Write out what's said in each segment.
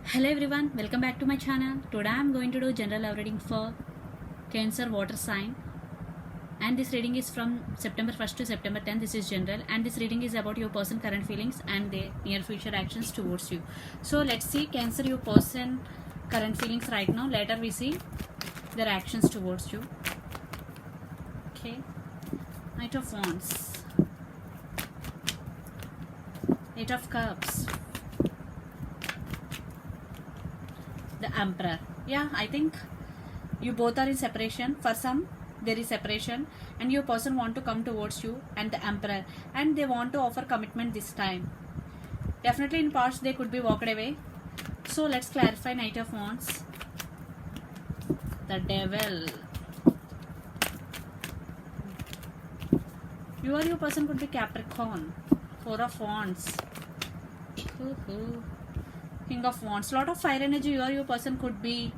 Hello everyone, welcome back to my channel. Today I am going to do general love reading for Cancer water sign, and this reading is from September 1st to September 10th. This is general, and this reading is about your person current feelings and their near future actions towards you. So let's see Cancer, your person current feelings right now. Later we see their actions towards you. Okay, Knight of Wands, Eight of Cups, the Emperor. Yeah, I think you both are in separation. For some there is separation and your person want to come towards you, and the Emperor, and they want to offer commitment this time. Definitely in past they could be walked away. So let's clarify. Knight of Wands, the Devil. You or your person could be Capricorn. Four of Wands, King of Wands. Lot of fire energy. You or your person could be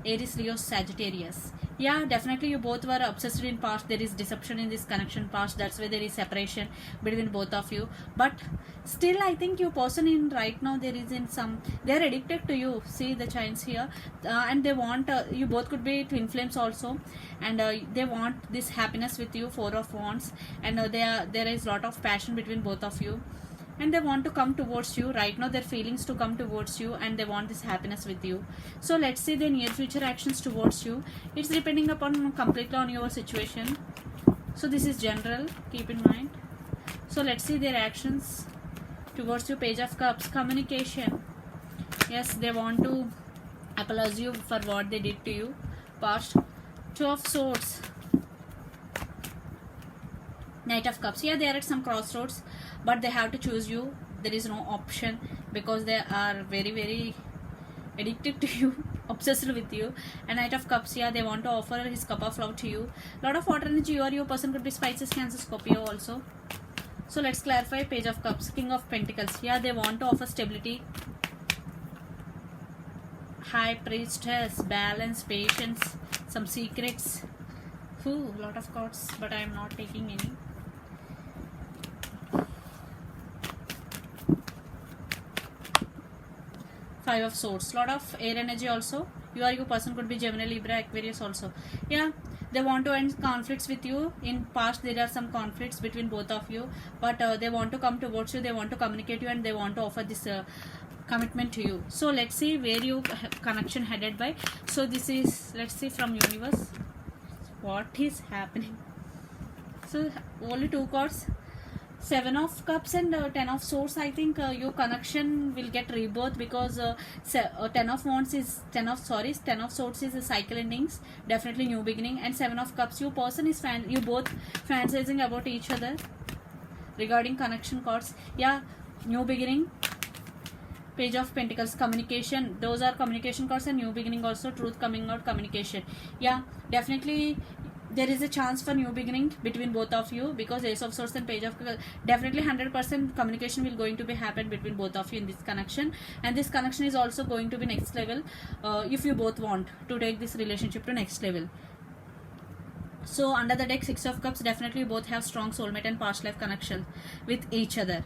Aries, Leo, Sagittarius. Yeah, definitely you both were obsessed in past. There is deception in this connection past. That's why there is separation between both of you. But still I think your person in right now, there is in some, they are addicted to you. See the chance here, and they want you both could be twin flames also, and they want this happiness with you. Four of Wands, and there is lot of passion between both of you, and they want to come towards you right now. Their feelings to come towards you, and they want this happiness with you. So let's see the near future actions towards you. It's depending upon completely on your situation. So this is general, keep in mind. So let's see their actions towards you. Page of Cups, communication. Yes, they want to apologize you for what they did to you past. Two of Swords, Knight of Cups. Yeah, they are at some crossroads, but they have to choose you. There is no option because they are very addicted to you, obsessed with you. And Knight of Cups, yeah, they want to offer his cup of love to you. Lot of water energy. You or your person could be Pisces, Cancer, Scorpio also. So let's clarify. Page of Cups, King of Pentacles. Yeah, they want to offer stability. High Priestess, balance, patience, some secrets. Lot of cards, but I am not taking any. Five of Swords, lot of air energy also. You or your person could be Gemini, Libra, Aquarius also. Yeah, they want to end conflicts with you. In past there are some conflicts between both of you, but they want to come towards you. They want to communicate you, and they want to offer this commitment to you. So let's see where you connection headed by. So this is, let's see from universe what is happening. So only two cards, Seven of Cups and Ten of Swords. I think your connection will get rebirth, because Ten of Wands is Ten of Swords is a cycle endings, definitely new beginning. And Seven of Cups, your person is you both fantasizing about each other regarding connection cards. Yeah, new beginning. Page of Pentacles, communication. Those are communication cards, and new beginning also, truth coming out, communication. Yeah, definitely there is a chance for new beginning between both of you, because Ace of Swords and Page of, definitely 100% communication will going to be happen between both of you in this connection. And this connection is also going to be next level, if you both want to take this relationship to next level. So under the deck, Six of Cups, definitely you both have strong soulmate and past life connection with each other.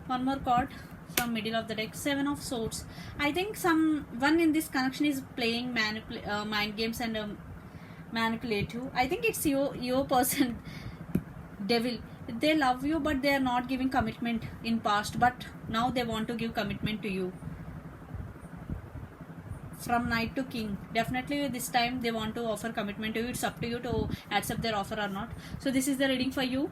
One more card from middle of the deck, Seven of Swords. I think someone in this connection is playing mind games and manipulate you. I think it's your person, Devil. They love you, but they are not giving commitment in past, but now they want to give commitment to you. From Knight to King, definitely this time they want to offer commitment to you. It's up to you to accept their offer or not. So this is the reading for you,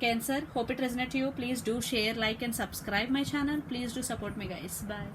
Cancer. Hope it resonates to you. Please do share, like and subscribe my channel. Please do support me, guys. Bye.